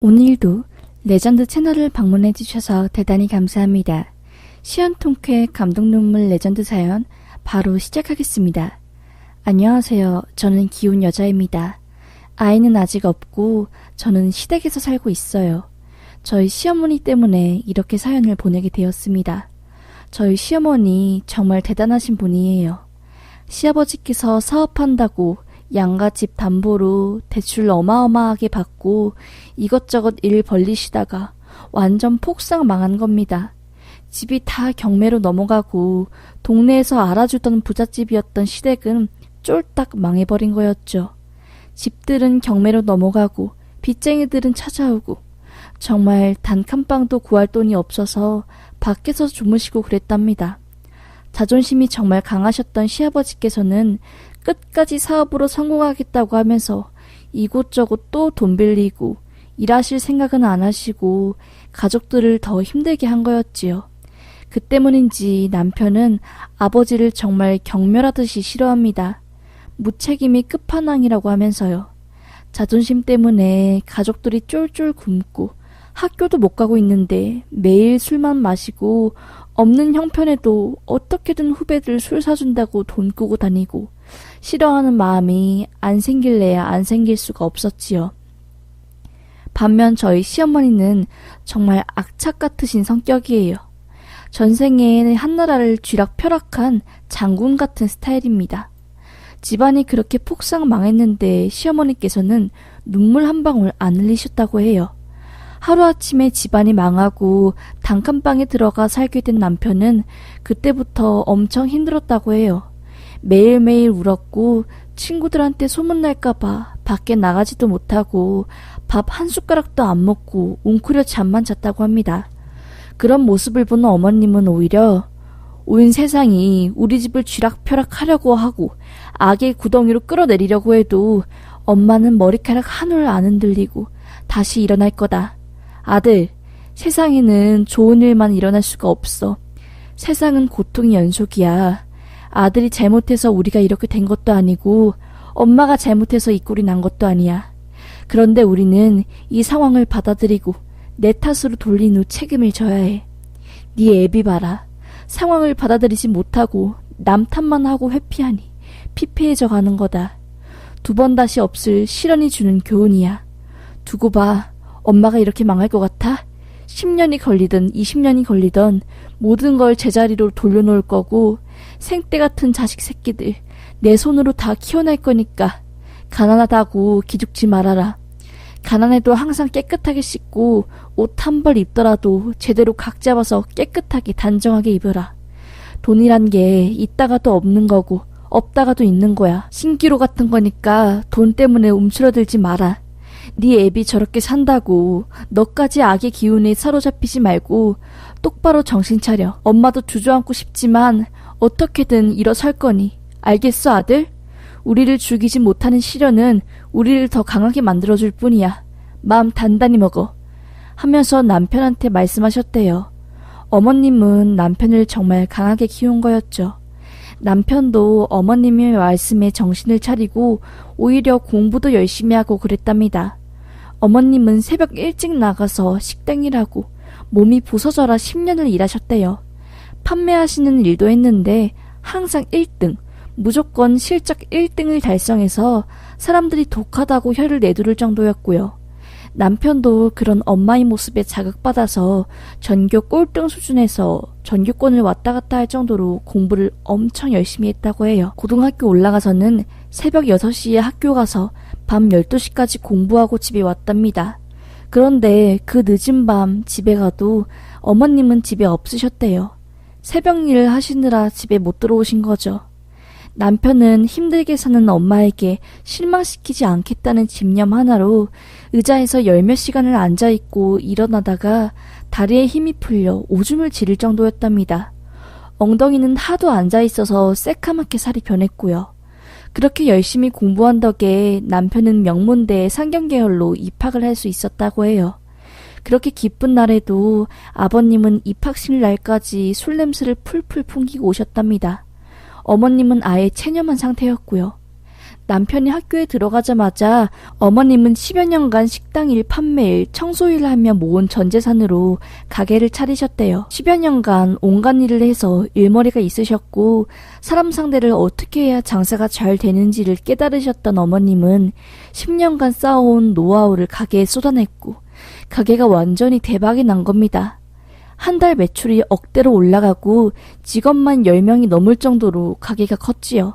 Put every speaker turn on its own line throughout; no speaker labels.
오늘도 레전드 채널을 방문해 주셔서 대단히 감사합니다. 시연통쾌 감동 눈물 레전드 사연 바로 시작하겠습니다. 안녕하세요. 저는 귀여운 여자입니다. 아이는 아직 없고 저는 시댁에서 살고 있어요. 저희 시어머니 때문에 이렇게 사연을 보내게 되었습니다. 저희 시어머니 정말 대단하신 분이에요. 시아버지께서 사업한다고 양가집 담보로 대출 어마어마하게 받고 이것저것 일 벌리시다가 완전 폭삭 망한 겁니다. 집이 다 경매로 넘어가고 동네에서 알아주던 부잣집이었던 시댁은 쫄딱 망해버린 거였죠. 집들은 경매로 넘어가고 빚쟁이들은 찾아오고 정말 단칸방도 구할 돈이 없어서 밖에서 주무시고 그랬답니다. 자존심이 정말 강하셨던 시아버지께서는 끝까지 사업으로 성공하겠다고 하면서 이곳저곳 또 돈 빌리고 일하실 생각은 안 하시고 가족들을 더 힘들게 한 거였지요. 그 때문인지 남편은 아버지를 정말 경멸하듯이 싫어합니다. 무책임이 끝판왕이라고 하면서요. 자존심 때문에 가족들이 쫄쫄 굶고 학교도 못 가고 있는데 매일 술만 마시고 없는 형편에도 어떻게든 후배들 술 사준다고 돈 꾸고 다니고 싫어하는 마음이 안 생길래야 안 생길 수가 없었지요. 반면 저희 시어머니는 정말 악착 같으신 성격이에요. 전생에 한나라를 쥐락펴락한 장군 같은 스타일입니다. 집안이 그렇게 폭삭 망했는데 시어머니께서는 눈물 한 방울 안 흘리셨다고 해요. 하루아침에 집안이 망하고 단칸방에 들어가 살게 된 남편은 그때부터 엄청 힘들었다고 해요. 매일매일 울었고 친구들한테 소문날까봐 밖에 나가지도 못하고 밥 한 숟가락도 안 먹고 웅크려 잠만 잤다고 합니다. 그런 모습을 보는 어머님은 오히려 온 세상이 우리 집을 쥐락펴락 하려고 하고 악의 구덩이로 끌어내리려고 해도 엄마는 머리카락 한 올 안 흔들리고 다시 일어날 거다. 아들, 세상에는 좋은 일만 일어날 수가 없어. 세상은 고통의 연속이야. 아들이 잘못해서 우리가 이렇게 된 것도 아니고 엄마가 잘못해서 이 꼴이 난 것도 아니야. 그런데 우리는 이 상황을 받아들이고 내 탓으로 돌린 후 책임을 져야 해. 네 애비 봐라. 상황을 받아들이지 못하고 남 탓만 하고 회피하니 피폐해져 가는 거다. 두 번 다시 없을 시련이 주는 교훈이야. 두고 봐. 엄마가 이렇게 망할 것 같아? 10년이 걸리든 20년이 걸리든 모든 걸 제자리로 돌려놓을 거고 생떼 같은 자식 새끼들 내 손으로 다 키워낼 거니까 가난하다고 기죽지 말아라. 가난해도 항상 깨끗하게 씻고 옷 한 벌 입더라도 제대로 각 잡아서 깨끗하게 단정하게 입어라. 돈이란 게 있다가도 없는 거고 없다가도 있는 거야. 신기루 같은 거니까 돈 때문에 움츠러들지 마라. 네 애비 저렇게 산다고 너까지 악의 기운에 사로잡히지 말고 똑바로 정신 차려. 엄마도 주저앉고 싶지만 어떻게든 일어설 거니. 알겠어, 아들? 우리를 죽이지 못하는 시련은 우리를 더 강하게 만들어줄 뿐이야. 마음 단단히 먹어. 하면서 남편한테 말씀하셨대요. 어머님은 남편을 정말 강하게 키운 거였죠. 남편도 어머님의 말씀에 정신을 차리고 오히려 공부도 열심히 하고 그랬답니다. 어머님은 새벽 일찍 나가서 식당 일하고 몸이 부서져라 10년을 일하셨대요. 판매하시는 일도 했는데 항상 1등, 무조건 실적 1등을 달성해서 사람들이 독하다고 혀를 내두를 정도였고요. 남편도 그런 엄마의 모습에 자극받아서 전교 꼴등 수준에서 전교권을 왔다 갔다 할 정도로 공부를 엄청 열심히 했다고 해요. 고등학교 올라가서는 새벽 6시에 학교 가서 밤 12시까지 공부하고 집에 왔답니다. 그런데 그 늦은 밤 집에 가도 어머님은 집에 없으셨대요. 새벽 일을 하시느라 집에 못 들어오신 거죠. 남편은 힘들게 사는 엄마에게 실망시키지 않겠다는 집념 하나로 의자에서 열몇 시간을 앉아있고 일어나다가 다리에 힘이 풀려 오줌을 지를 정도였답니다. 엉덩이는 하도 앉아있어서 새카맣게 살이 변했고요. 그렇게 열심히 공부한 덕에 남편은 명문대 상경계열로 입학을 할 수 있었다고 해요. 그렇게 기쁜 날에도 아버님은 입학식 날까지 술 냄새를 풀풀 풍기고 오셨답니다. 어머님은 아예 체념한 상태였고요. 남편이 학교에 들어가자마자 어머님은 10여 년간 식당일, 판매일, 청소일을 하며 모은 전 재산으로 가게를 차리셨대요. 10여 년간 온갖 일을 해서 일머리가 있으셨고 사람 상대를 어떻게 해야 장사가 잘 되는지를 깨달으셨던 어머님은 10년간 쌓아온 노하우를 가게에 쏟아냈고 가게가 완전히 대박이 난 겁니다. 한 달 매출이 억대로 올라가고 직원만 10명이 넘을 정도로 가게가 컸지요.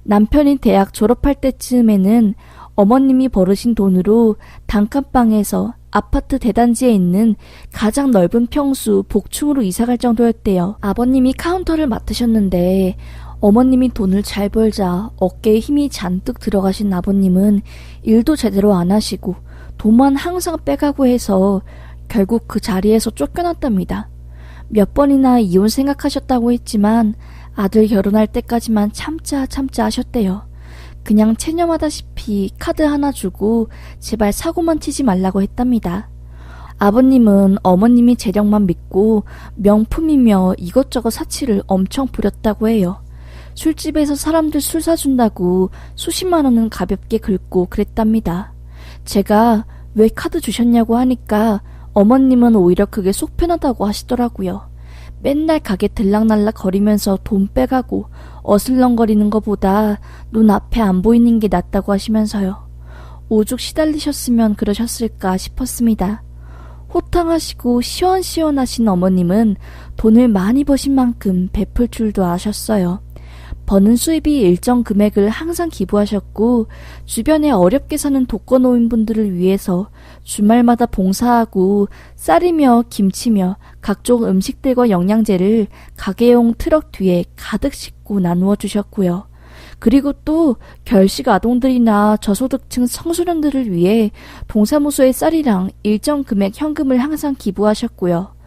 남편이 대학 졸업할 때쯤에는 어머님이 벌으신 돈으로 단칸방에서 아파트 대단지에 있는 가장 넓은 평수 복층으로 이사갈 정도였대요. 아버님이 카운터를 맡으셨는데 어머님이 돈을 잘 벌자 어깨에 힘이 잔뜩 들어가신 아버님은 일도 제대로 안 하시고 돈만 항상 빼가고 해서 결국 그 자리에서 쫓겨났답니다. 몇 번이나 이혼 생각하셨다고 했지만 아들 결혼할 때까지만 참자 하셨대요. 그냥 체념하다시피 카드 하나 주고 제발 사고만 치지 말라고 했답니다. 아버님은 어머님이 재력만 믿고 명품이며 이것저것 사치를 엄청 부렸다고 해요. 술집에서 사람들 술 사준다고 수십만 원은 가볍게 긁고 그랬답니다. 제가 왜 카드 주셨냐고 하니까 어머님은 오히려 그게 속 편하다고 하시더라고요. 맨날 가게 들락날락 거리면서 돈 빼가고 어슬렁거리는 것보다 눈앞에 안 보이는 게 낫다고 하시면서요. 오죽 시달리셨으면 그러셨을까 싶었습니다. 호탕하시고 시원시원하신 어머님은 돈을 많이 버신 만큼 베풀 줄도 아셨어요. 버는 수입이 일정 금액을 항상 기부하셨고 주변에 어렵게 사는 독거노인분들을 위해서 주말마다 봉사하고 쌀이며 김치며 각종 음식들과 영양제를 가게용 트럭 뒤에 가득 싣고 나누어 주셨고요. 그리고 또 결식 아동들이나 저소득층 청소년들을 위해 동사무소에 쌀이랑 일정 금액 현금을 항상 기부하셨고요.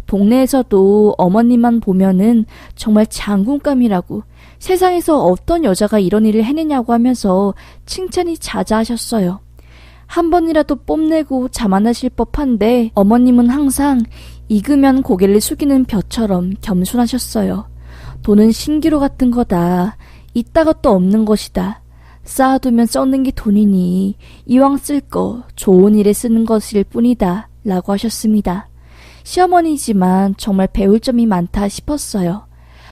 동네에서도 어머님만 보면은 정말 장군감이라고 세상에서 어떤 여자가 이런 일을 해내냐고 하면서 칭찬이 자자하셨어요. 한 번이라도 뽐내고 자만하실 법한데 어머님은 항상 익으면 고개를 숙이는 벼처럼 겸손하셨어요. 돈은 신기루 같은 거다. 있다가 또 없는 것이다. 쌓아두면 썩는 게 돈이니 이왕 쓸 거 좋은 일에 쓰는 것일 뿐이다 라고 하셨습니다. 시어머니지만 정말 배울 점이 많다 싶었어요.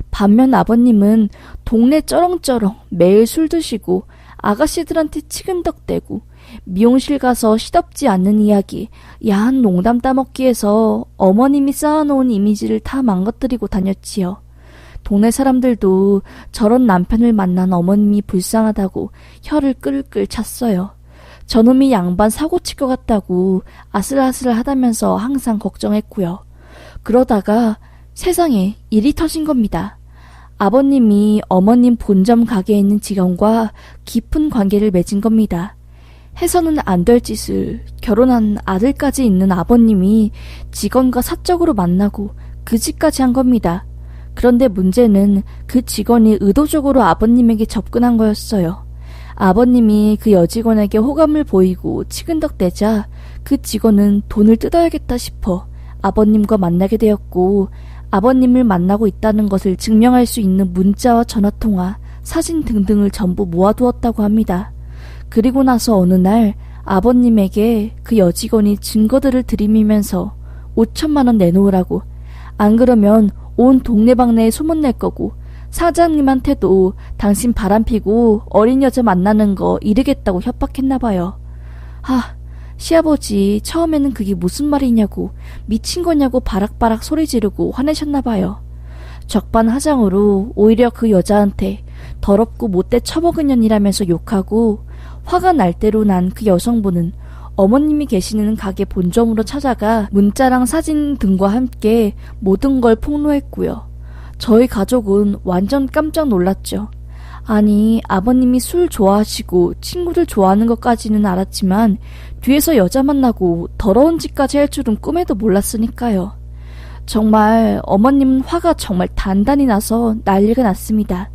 반면 아버님은 동네 쩌렁쩌렁 매일 술 드시고 아가씨들한테 치근덕대고 미용실 가서 시덥지 않는 이야기, 야한 농담 따먹기에서 어머님이 쌓아놓은 이미지를 다 망가뜨리고 다녔지요. 동네 사람들도 저런 남편을 만난 어머님이 불쌍하다고 혀를 끌끌 찼어요. 저놈이 양반 사고칠 것 같다고 아슬아슬 하다면서 항상 걱정했고요. 그러다가 세상에 일이 터진 겁니다. 아버님이 어머님 본점 가게에 있는 직원과 깊은 관계를 맺은 겁니다. 해서는 안 될 짓을 결혼한 아들까지 있는 아버님이 직원과 사적으로 만나고 그 짓까지 한 겁니다. 그런데 문제는 그 직원이 의도적으로 아버님에게 접근한 거였어요. 아버님이 그 여직원에게 호감을 보이고 치근덕대자 그 직원은 돈을 뜯어야겠다 싶어 아버님과 만나게 되었고 아버님을 만나고 있다는 것을 증명할 수 있는 문자와 전화통화, 사진 등등을 전부 모아두었다고 합니다. 그리고 나서 어느 날 아버님에게 그 여직원이 증거들을 들이밀면서 5천만 원 내놓으라고, 안 그러면 온 동네방네에 소문낼 거고 사장님한테도 당신 바람피고 어린 여자 만나는 거 이르겠다고 협박했나봐요. 시아버지 처음에는 그게 무슨 말이냐고 미친 거냐고 바락바락 소리 지르고 화내셨나봐요. 적반하장으로 오히려 그 여자한테 더럽고 못돼 처먹은 년이라면서 욕하고 화가 날 대로 난 그 여성분은 어머님이 계시는 가게 본점으로 찾아가 문자랑 사진 등과 함께 모든 걸 폭로했고요. 저희 가족은 완전 깜짝 놀랐죠. 아니, 아버님이 술 좋아하시고 친구들 좋아하는 것까지는 알았지만 뒤에서 여자 만나고 더러운 짓까지 할 줄은 꿈에도 몰랐으니까요. 정말 어머님은 화가 정말 단단히 나서 난리가 났습니다.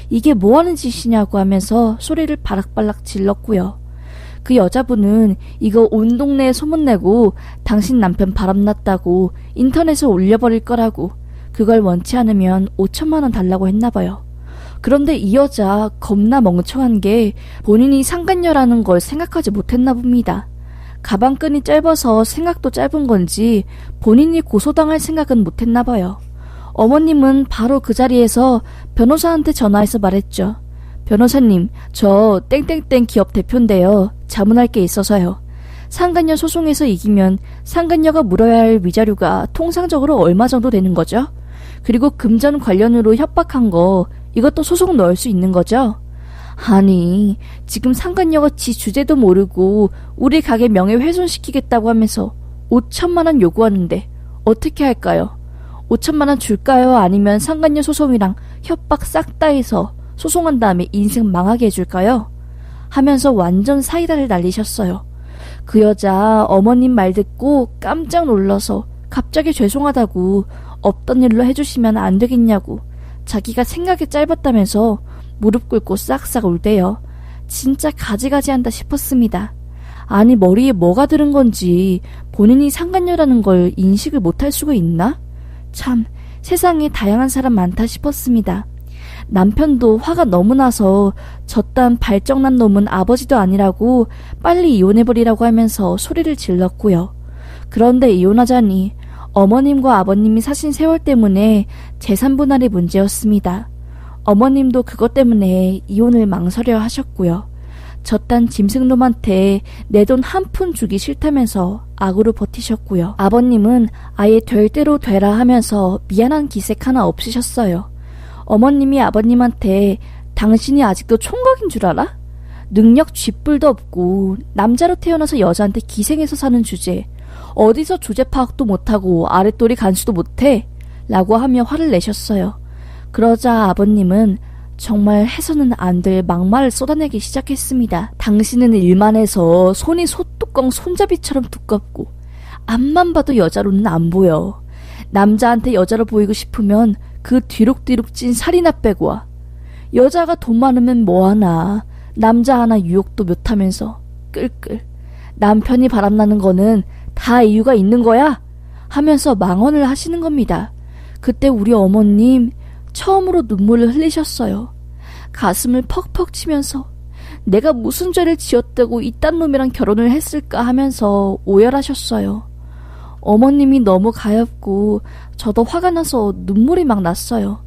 이게 뭐하는 짓이냐고 하면서 소리를 바락바락 질렀고요. 그 여자분은 이거 온 동네에 소문내고 당신 남편 바람났다고 인터넷에 올려버릴 거라고, 그걸 원치 않으면 5천만 원 달라고 했나봐요. 그런데 이 여자 겁나 멍청한 게 본인이 상간녀라는 걸 생각하지 못했나 봅니다. 가방끈이 짧아서 생각도 짧은 건지 본인이 고소당할 생각은 못했나 봐요. 어머님은 바로 그 자리에서 변호사한테 전화해서 말했죠. 변호사님, 저 땡땡땡 기업 대표인데요. 자문할 게 있어서요. 상간녀 소송에서 이기면 상간녀가 물어야 할 위자료가 통상적으로 얼마 정도 되는 거죠? 그리고 금전 관련으로 협박한 거 이것도 소송 넣을 수 있는 거죠? 아니, 지금 상간녀가 지 주제도 모르고 우리 가게 명예훼손시키겠다고 하면서 5천만 원 요구하는데 어떻게 할까요? 5천만 원 줄까요? 아니면 상간녀 소송이랑 협박 싹 다 해서 소송한 다음에 인생 망하게 해줄까요? 하면서 완전 사이다를 날리셨어요. 그 여자 어머님 말 듣고 깜짝 놀라서 갑자기 죄송하다고 없던 일로 해주시면 안 되겠냐고 자기가 생각이 짧았다면서 무릎 꿇고 싹싹 울대요. 진짜 가지가지한다 싶었습니다. 아니, 머리에 뭐가 들은 건지 본인이 상간녀라는 걸 인식을 못할 수가 있나? 참, 세상에 다양한 사람 많다 싶었습니다. 남편도 화가 너무 나서 저딴 발정난 놈은 아버지도 아니라고 빨리 이혼해버리라고 하면서 소리를 질렀고요. 그런데 이혼하자니 어머님과 아버님이 사신 세월 때문에 재산 분할이 문제였습니다. 어머님도 그것 때문에 이혼을 망설여 하셨고요. 저딴 짐승놈한테 내 돈 한 푼 주기 싫다면서 악으로 버티셨고요. 아버님은 아예 될 대로 되라 하면서 미안한 기색 하나 없으셨어요. 어머님이 아버님한테 당신이 아직도 총각인 줄 알아? 능력 쥐뿔도 없고 남자로 태어나서 여자한테 기생해서 사는 주제 어디서 주제 파악도 못하고 아랫도리 간수도 못해? 라고 하며 화를 내셨어요. 그러자 아버님은 정말 해서는 안 될 막말을 쏟아내기 시작했습니다. 당신은 일만 해서 손이 소뚜껑 손잡이처럼 두껍고 앞만 봐도 여자로는 안 보여. 남자한테 여자로 보이고 싶으면 그 뒤룩뒤룩 찐 살이나 빼고 와. 여자가 돈 많으면 뭐하나. 남자 하나 유혹도 못하면서 끌끌. 남편이 바람나는 거는 다 이유가 있는 거야? 하면서 망언을 하시는 겁니다. 그때 우리 어머님 처음으로 눈물을 흘리셨어요. 가슴을 퍽퍽 치면서 내가 무슨 죄를 지었다고 이딴 놈이랑 결혼을 했을까 하면서 오열하셨어요. 어머님이 너무 가엾고 저도 화가 나서 눈물이 막 났어요.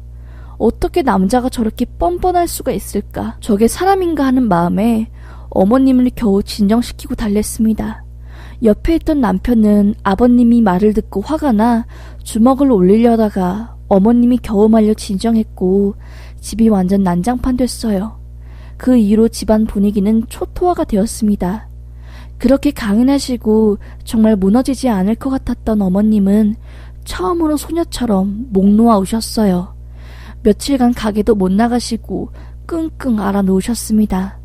어떻게 남자가 저렇게 뻔뻔할 수가 있을까? 저게 사람인가 하는 마음에 어머님을 겨우 진정시키고 달랬습니다. 옆에 있던 남편은 아버님이 말을 듣고 화가 나 주먹을 올리려다가 어머님이 겨우 말려 진정했고 집이 완전 난장판 됐어요. 그 이후로 집안 분위기는 초토화가 되었습니다. 그렇게 강인하시고 정말 무너지지 않을 것 같았던 어머님은 처음으로 소녀처럼 목 놓아 우셨어요. 며칠간 가게도 못 나가시고 끙끙 앓아 놓으셨습니다.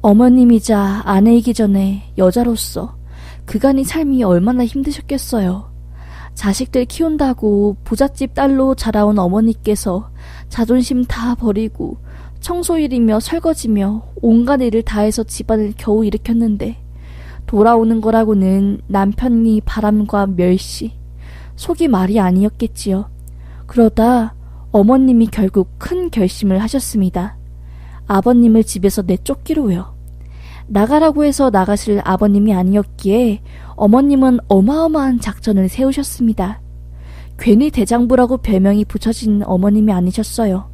어머님이자 아내이기 전에 여자로서 그간의 삶이 얼마나 힘드셨겠어요. 자식들 키운다고 부잣집 딸로 자라온 어머니께서 자존심 다 버리고 청소일이며 설거지며 온갖 일을 다해서 집안을 겨우 일으켰는데 돌아오는 거라고는 남편이 바람과 멸시, 속이 말이 아니었겠지요. 그러다 어머님이 결국 큰 결심을 하셨습니다. 아버님을 집에서 내쫓기로요. 나가라고 해서 나가실 아버님이 아니었기에 어머님은 어마어마한 작전을 세우셨습니다. 괜히 대장부라고 별명이 붙여진 어머님이 아니셨어요.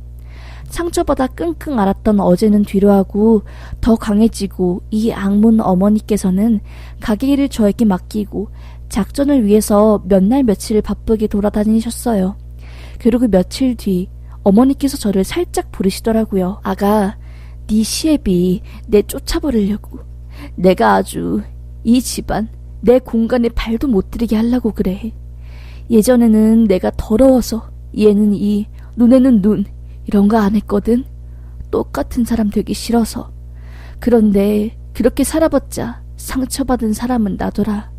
상처받아 끙끙 앓았던 어제는 뒤로 하고 더 강해지고 이 악문 어머니께서는 가게 일을 저에게 맡기고 작전을 위해서 몇 날 며칠을 바쁘게 돌아다니셨어요. 그리고 며칠 뒤 어머니께서 저를 살짝 부르시더라고요. 아가, 네 시애비 내 쫓아버리려고. 내가 아주 이 집안 내 공간에 발도 못 들이게 하려고 그래. 예전에는 내가 더러워서 얘는 이, 눈에는 눈 이런 거 안 했거든. 똑같은 사람 되기 싫어서. 그런데 그렇게 살아봤자 상처받은 사람은 나더라.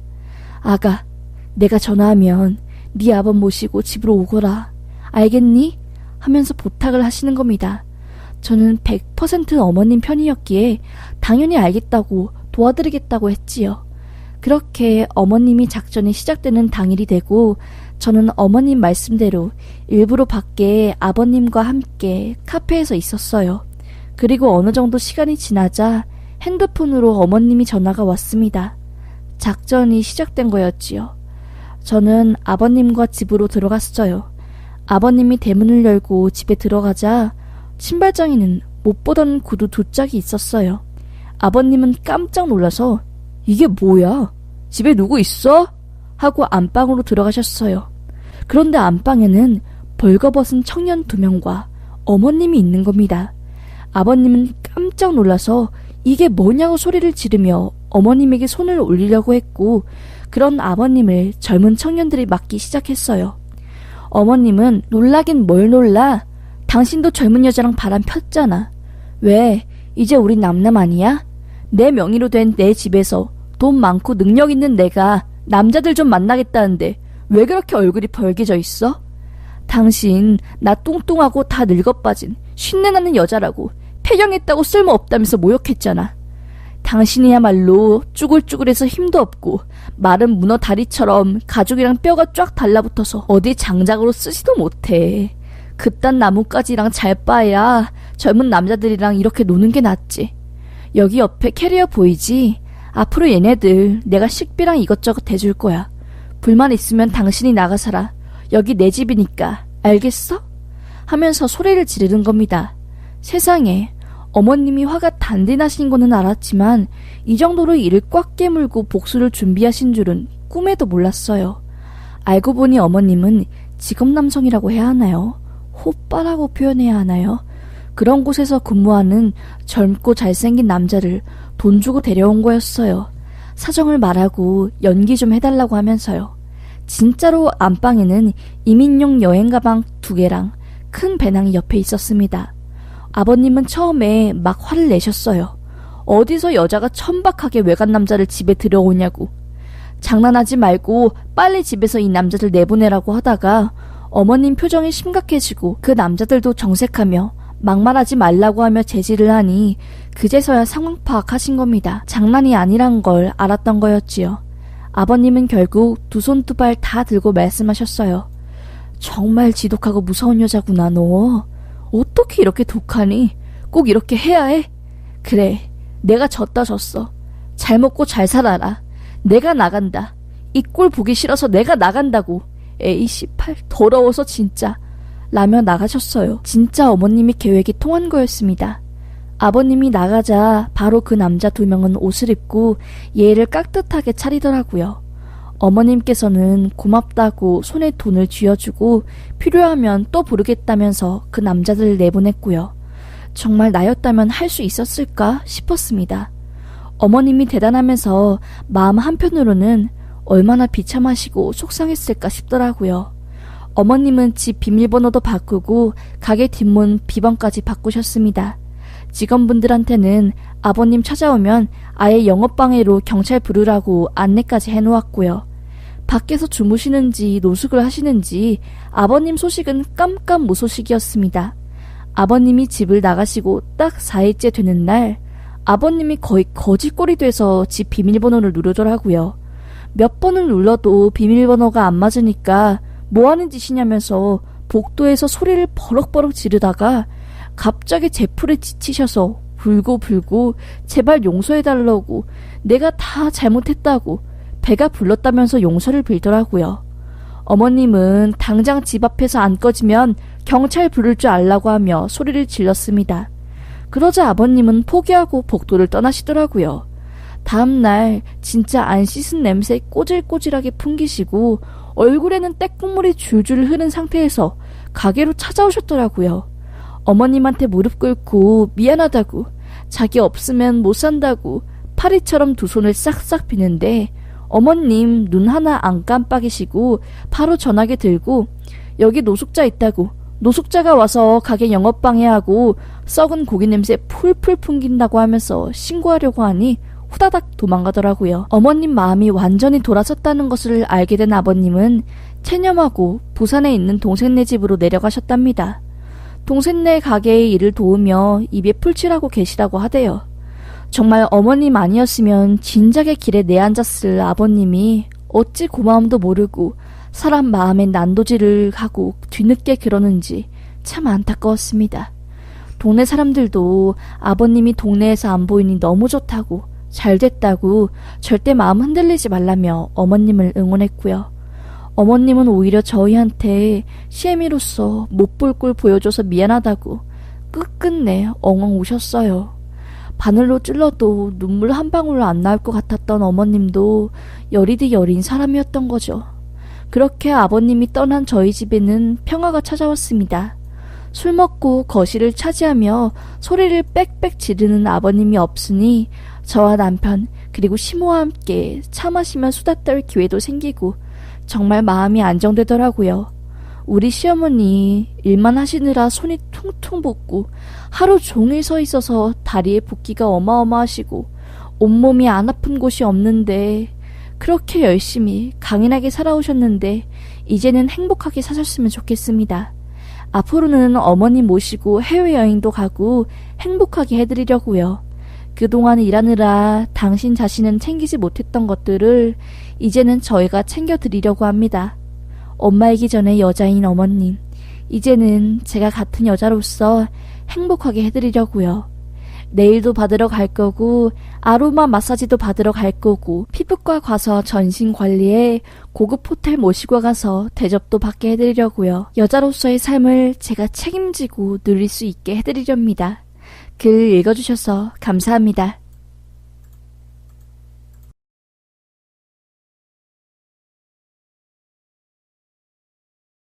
아가, 내가 전화하면 네 아범 모시고 집으로 오거라. 알겠니? 하면서 부탁을 하시는 겁니다. 저는 100% 어머님 편이었기에 당연히 알겠다고 도와드리겠다고 했지요. 그렇게 어머님이 작전이 시작되는 당일이 되고 저는 어머님 말씀대로 일부러 밖에 아버님과 함께 카페에서 있었어요. 그리고 어느 정도 시간이 지나자 핸드폰으로 어머님이 전화가 왔습니다. 작전이 시작된 거였지요. 저는 아버님과 집으로 들어갔어요. 아버님이 대문을 열고 집에 들어가자 신발장에는 못 보던 구두 2짝이 있었어요. 아버님은 깜짝 놀라서 이게 뭐야? 집에 누구 있어? 하고 안방으로 들어가셨어요. 그런데 안방에는 벌거벗은 청년 2명과 어머님이 있는 겁니다. 아버님은 깜짝 놀라서 이게 뭐냐고 소리를 지르며 어머님에게 손을 올리려고 했고, 그런 아버님을 젊은 청년들이 맞기 시작했어요. 어머님은 놀라긴 뭘 놀라? 당신도 젊은 여자랑 바람 폈잖아. 왜? 이제 우리 남남 아니야? 내 명의로 된 내 집에서 돈 많고 능력 있는 내가 남자들 좀 만나겠다는데 왜 그렇게 얼굴이 벌개져 있어? 당신 나 뚱뚱하고 다 늙어빠진 쉰내나는 여자라고, 폐경했다고 쓸모없다면서 모욕했잖아. 당신이야말로 쭈글쭈글해서 힘도 없고 마른 문어 다리처럼 가죽이랑 뼈가 쫙 달라붙어서 어디 장작으로 쓰지도 못해. 그딴 나뭇가지랑 잘 빠야 젊은 남자들이랑 이렇게 노는 게 낫지. 여기 옆에 캐리어 보이지? 앞으로 얘네들 내가 식비랑 이것저것 대줄 거야. 불만 있으면 당신이 나가 살아. 여기 내 집이니까. 알겠어? 하면서 소리를 지르는 겁니다. 세상에, 어머님이 화가 단단하신 거는 알았지만 이 정도로 이를 꽉 깨물고 복수를 준비하신 줄은 꿈에도 몰랐어요. 알고 보니 어머님은 직업남성이라고 해야 하나요? 호빠라고 표현해야 하나요? 그런 곳에서 근무하는 젊고 잘생긴 남자를 돈 주고 데려온 거였어요. 사정을 말하고 연기 좀 해달라고 하면서요. 진짜로 안방에는 이민용 여행 가방 2개랑 큰 배낭이 옆에 있었습니다. 아버님은 처음에 막 화를 내셨어요. 어디서 여자가 천박하게 외간 남자를 집에 들여오냐고. 장난하지 말고 빨리 집에서 이 남자들 내보내라고 하다가 어머님 표정이 심각해지고 그 남자들도 정색하며 막말하지 말라고 하며 제지를 하니 그제서야 상황 파악하신 겁니다. 장난이 아니란 걸 알았던 거였지요. 아버님은 결국 2손 2발 다 들고 말씀하셨어요. 정말 지독하고 무서운 여자구나 너. 어떻게 이렇게 독하니? 꼭 이렇게 해야 해? 그래, 내가 졌다 졌어. 잘 먹고 잘 살아라. 내가 나간다. 이 꼴 보기 싫어서 내가 나간다고. 에이 씨팔, 더러워서 진짜. 라며 나가셨어요. 진짜 어머님이 계획이 통한 거였습니다. 아버님이 나가자 바로 그 남자 2명은 옷을 입고 예의를 깍듯하게 차리더라고요. 어머님께서는 고맙다고 손에 돈을 쥐어주고 필요하면 또 부르겠다면서 그 남자들을 내보냈고요. 정말 나였다면 할 수 있었을까 싶었습니다. 어머님이 대단하면서 마음 한편으로는 얼마나 비참하시고 속상했을까 싶더라고요. 어머님은 집 비밀번호도 바꾸고 가게 뒷문 비번까지 바꾸셨습니다. 직원분들한테는 아버님 찾아오면 아예 영업방해로 경찰 부르라고 안내까지 해놓았고요. 밖에서 주무시는지 노숙을 하시는지 아버님 소식은 깜깜무소식이었습니다. 아버님이 집을 나가시고 딱 4일째 되는 날 아버님이 거의 거지꼴이 돼서 집 비밀번호를 누르더라고요. 몇 번을 눌러도 비밀번호가 안 맞으니까 뭐하는 짓이냐면서 복도에서 소리를 버럭버럭 지르다가 갑자기 제 풀에 지치셔서 불고 제발 용서해달라고, 내가 다 잘못했다고 배가 불렀다면서 용서를 빌더라고요. 어머님은 당장 집 앞에서 안 꺼지면 경찰 부를 줄 알라고 하며 소리를 질렀습니다. 그러자 아버님은 포기하고 복도를 떠나시더라고요. 다음날 진짜 안 씻은 냄새 꼬질꼬질하게 풍기시고 얼굴에는 떼국물이 줄줄 흐른 상태에서 가게로 찾아오셨더라고요. 어머님한테 무릎 꿇고 미안하다고, 자기 없으면 못 산다고 파리처럼 2손을 싹싹 비는데 어머님 눈 하나 안 깜빡이시고 바로 전화기 들고 여기 노숙자 있다고, 노숙자가 와서 가게 영업방해하고 썩은 고기 냄새 풀풀 풍긴다고 하면서 신고하려고 하니 후다닥 도망가더라고요. 어머님 마음이 완전히 돌아섰다는 것을 알게 된 아버님은 체념하고 부산에 있는 동생네 집으로 내려가셨답니다. 동생네 가게의 일을 도우며 입에 풀칠하고 계시라고 하대요. 정말 어머님 아니었으면 진작에 길에 내앉았을 아버님이 어찌 고마움도 모르고 사람 마음에 난도질을 하고 뒤늦게 그러는지 참 안타까웠습니다. 동네 사람들도 아버님이 동네에서 안 보이니 너무 좋다고, 잘 됐다고 절대 마음 흔들리지 말라며 어머님을 응원했고요. 어머님은 오히려 저희한테 시애미로서 못 볼 꼴 보여줘서 미안하다고 끝끝내 엉엉 우셨어요. 바늘로 찔러도 눈물 한 방울 안 나올 것 같았던 어머님도 여리디 여린 사람이었던 거죠. 그렇게 아버님이 떠난 저희 집에는 평화가 찾아왔습니다. 술 먹고 거실을 차지하며 소리를 빽빽 지르는 아버님이 없으니 저와 남편 그리고 시모와 함께 차 마시며 수다 떨 기회도 생기고 정말 마음이 안정되더라고요. 우리 시어머니 일만 하시느라 손이 퉁퉁 붓고 하루 종일 서 있어서 다리에 붓기가 어마어마하시고 온몸이 안 아픈 곳이 없는데 그렇게 열심히 강인하게 살아오셨는데 이제는 행복하게 사셨으면 좋겠습니다. 앞으로는 어머님 모시고 해외여행도 가고 행복하게 해드리려고요. 그동안 일하느라 당신 자신은 챙기지 못했던 것들을 이제는 저희가 챙겨드리려고 합니다. 엄마이기 전에 여자인 어머님, 이제는 제가 같은 여자로서 행복하게 해드리려고요. 네일도 받으러 갈 거고 아로마 마사지도 받으러 갈 거고 피부과 가서 전신 관리에 고급 호텔 모시고 가서 대접도 받게 해드리려고요. 여자로서의 삶을 제가 책임지고 누릴 수 있게 해드리렵니다. 글 읽어주셔서 감사합니다.